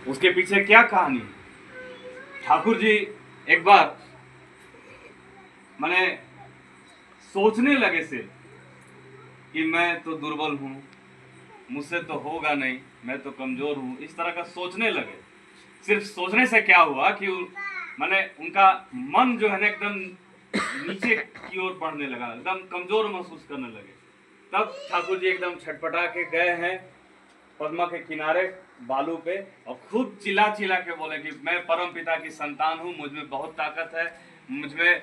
उसके पीछे क्या कहानी है? ठाकुर जी एक बार मैंने सोचने लगे से कि मैं तो दुर्बल हूं, मुझसे तो होगा नहीं, मैं तो कमजोर हूं, इस तरह का सोचने लगे। सिर्फ सोचने से क्या हुआ कि मैंने उनका मन जो है ना एकदम नीचे की ओर बढ़ने लगा, एकदम कमजोर महसूस करने लगे। तब ठाकुर जी एकदम छटपटा के गए हैं पद्मा के किनारे बालू पे और खूब चिल्ला चिल्ला के बोले कि मैं परम पिता की संतान हूँ, मुझ में बहुत ताकत है, मुझ में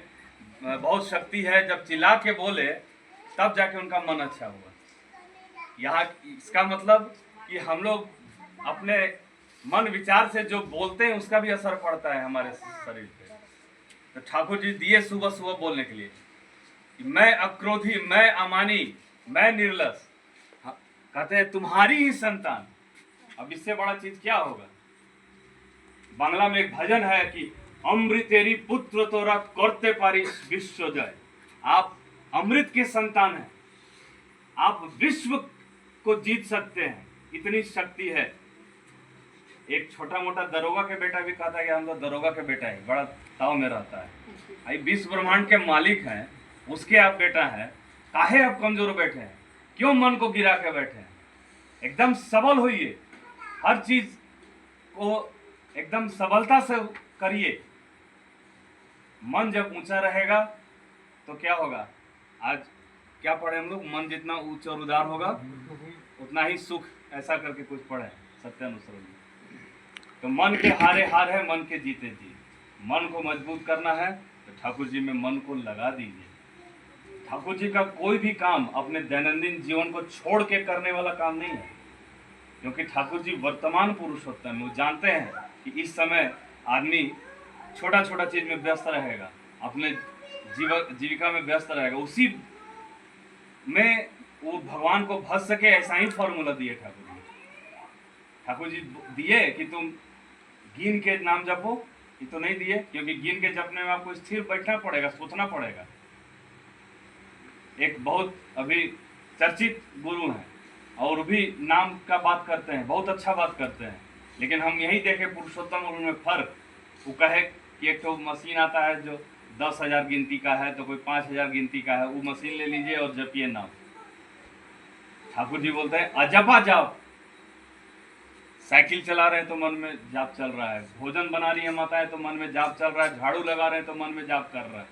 बहुत शक्ति है। जब चिल्ला के बोले तब जाके उनका मन अच्छा हुआ। यहाँ इसका मतलब कि हम लोग अपने मन विचार से जो बोलते हैं उसका भी असर पड़ता है हमारे शरीर पे। तो ठाकुर जी दिए सुबह सुबह बोलने के लिए कि मैं अक्रोधी, मैं अमानी, मैं निर्लस, कहते हैं तुम्हारी ही संतान। अब इससे बड़ा चीज क्या होगा? बांग्ला में एक भजन है कि अमृतेरी पुत्र तोरा करते पारिस विश्व जय। आप अमृत के संतान हैं, आप विश्व को जीत सकते हैं, इतनी शक्ति है। एक छोटा मोटा दरोगा के बेटा भी कहता है कि हम तो दरोगा के बेटा है, बड़ा ताव में रहता है, भाई विश्व ब्रह्मांड के मालिक हैं, उसके आप बेटा हैं, काहे आप कमजोर बैठे हैं? क्यों मन को गिरा के बैठे हैं? एकदम सबल होइए, हर चीज को एकदम सबलता से करिए। मन जब ऊंचा रहेगा तो क्या होगा? आज क्या पढ़े हम लोग? मन जितना उच्च और उदार होगा उतना ही सुख, ऐसा करके कुछ पढ़े सत्यानुसरण में। तो मन के हारे हार है, मन के जीते जी। मन को मजबूत करना है तो ठाकुर जी में मन को लगा दीजिए। ठाकुर जी का कोई भी काम अपने दैनंदिन जीवन को छोड़ के करने वाला काम नहीं है, क्योंकि ठाकुर जी वर्तमान पुरुषोत्तम है। वो जानते हैं कि इस समय आदमी छोटा छोटा चीज में व्यस्त रहेगा, अपने जीविका में व्यस्त रहेगा, उसी में वो भगवान को भज सके, ऐसा ही फॉर्मूला दिए ठाकुर जी। ठाकुर जी दिए कि तुम गिन के नाम जपो, ये तो नहीं दिए, क्योंकि गिन के जपने में आपको स्थिर बैठना पड़ेगा, सोचना पड़ेगा। एक बहुत अभी चर्चित गुरु हैं और भी नाम का बात करते हैं, बहुत अच्छा बात करते हैं, लेकिन हम यही देखें पुरुषोत्तम और उनमें फर्क। वो कहे कि एक तो मशीन आता है जो 10,000 गिनती का है, तो कोई 5,000 गिनती का है, वो मशीन ले लीजिए और जपिए नाम। ठाकुर जी बोलते हैं अजपा जाप। साइकिल चला रहे हैं तो मन में जाप चल रहा है, भोजन बना रही है माताएं तो मन में जाप चल रहा है, झाड़ू लगा रहे हैं तो मन में जाप कर रहा है,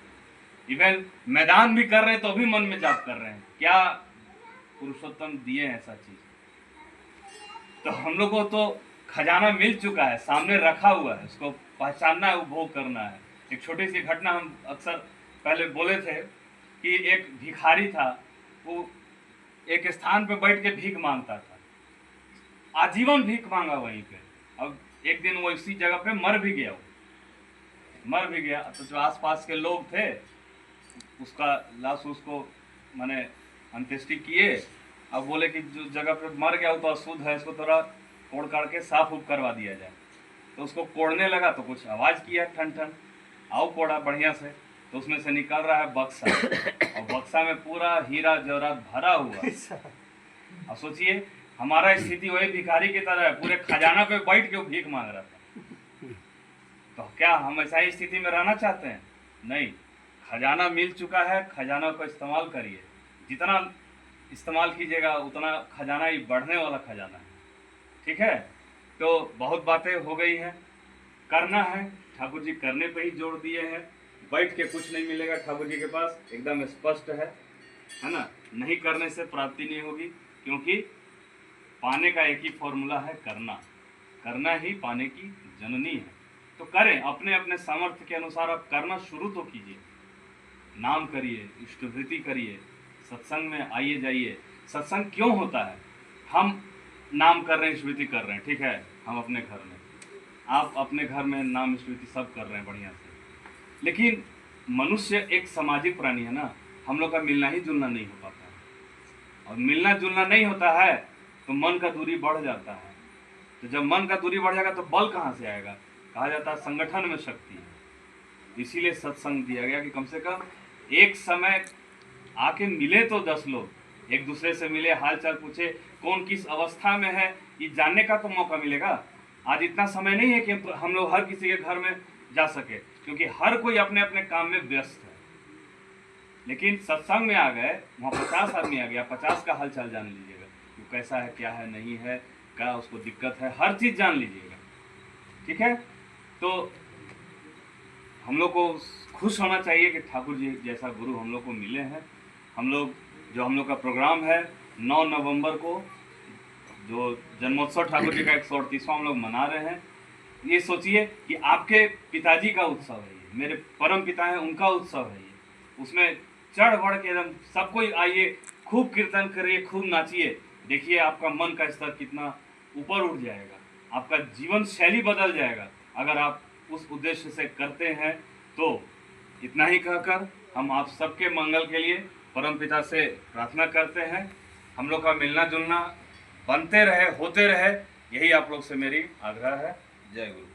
इवन मैदान भी कर रहे हैं तो भी मन में जाप कर रहे हैं। क्या पुरुषोत्तम दिए ऐसा चीज? तो हम लोग को तो खजाना मिल चुका है, सामने रखा हुआ है, उसको पहचानना है, उपभोग करना है। एक छोटी सी घटना हम अक्सर पहले बोले थे कि एक भिखारी था, वो एक स्थान पे बैठ के भीख मांगता था, आजीवन भीख मांगा वहीं पे। अब एक दिन वो इसी जगह पे मर भी गया, तो जो आसपास के लोग थे उसका लाश उसको माने अंत्येष्टि किए। अब बोले कि जो जगह पे मर गया वो तो अशुद्ध है, इसको थोड़ा कोड़ काट के साफ उप करवा दिया जाए। तो उसको कोड़ने लगा तो कुछ आवाज़ किया ठन ठन, आओ कोड़ा बढ़िया से, तो उसमें से निकल रहा है बक्सा, और बक्सा में पूरा हीरा जवाहरात भरा हुआ। अब सोचिए हमारा स्थिति वही भिखारी की तरह है, पूरे खजाना पे बैठ के वो भीख मांग रहा था। तो क्या हम ऐसा ही स्थिति में रहना चाहते हैं? नहीं, खजाना मिल चुका है, खजाना को इस्तेमाल करिए। जितना इस्तेमाल कीजिएगा उतना खजाना ही बढ़ने वाला खजाना है। ठीक है, तो बहुत बातें हो गई हैं, करना है, ठाकुर जी करने पे ही जोड़ दिए हैं। बैठ के कुछ नहीं मिलेगा ठाकुर जी के पास, एकदम स्पष्ट है ना? नहीं करने से प्राप्ति नहीं होगी, क्योंकि पाने का एक ही फॉर्मूला है, करना ही पाने की जननी है। तो करें, अपने अपने सामर्थ्य के अनुसार आप करना शुरू तो कीजिए। नाम करिए, इष्टवृत्ति करिए, सत्संग में आइए जाइए। सत्संग क्यों होता है? हम नाम कर रहे हैं, स्मृति कर रहे हैं, ठीक है, हम अपने घर में, आप अपने घर में नाम स्मृति सब कर रहे हैं बढ़िया से, लेकिन मनुष्य एक सामाजिक प्राणी है ना, हम लोग का मिलना ही जुलना नहीं हो पाता है, और मिलना जुलना नहीं होता है तो मन का दूरी बढ़ जाता है। तो जब मन का दूरी बढ़ जाएगा तो बल कहाँ से आएगा? कहा जाता है संगठन में शक्ति है। इसीलिए सत्संग दिया गया कि कम से कम एक समय आके मिले तो 10 लोग, एक दूसरे से मिले, हाल चाल पूछे, कौन किस अवस्था में है, ये जानने का तो मौका मिलेगा। आज इतना समय नहीं है कि हम लोग हर किसी के घर में जा सके, क्योंकि हर कोई अपने अपने काम में व्यस्त है। लेकिन सत्संग में आ गए, वहाँ 50 आदमी आ गया, 50 का हालचाल जान लीजिएगा कि कैसा है, क्या है, नहीं है, क्या उसको दिक्कत है, हर चीज़ जान लीजिएगा। ठीक है, तो हम लोग को खुश होना चाहिए कि ठाकुर जी जैसा गुरु हम लोग को मिले हैं। हम लोग का प्रोग्राम है 9 नवंबर को, जो जन्मोत्सव ठाकुर जी का 138वां हम लोग मना रहे हैं। ये सोचिए कि आपके पिताजी का उत्सव है ये, मेरे परम पिता हैं, उनका उत्सव है ये। उसमें चढ़ बढ़ के एकदम सब कोई आइए, खूब कीर्तन करिए, खूब नाचिए। देखिए आपका मन का स्तर कितना ऊपर उठ जाएगा, आपका जीवन शैली बदल जाएगा अगर आप उस उद्देश्य से करते हैं। तो इतना ही कहकर हम आप सबके मंगल के लिए परमपिता से प्रार्थना करते हैं। हम लोग का मिलना जुलना बनते रहे, होते रहे, यही आप लोग से मेरी आग्रह है। जय गुरु।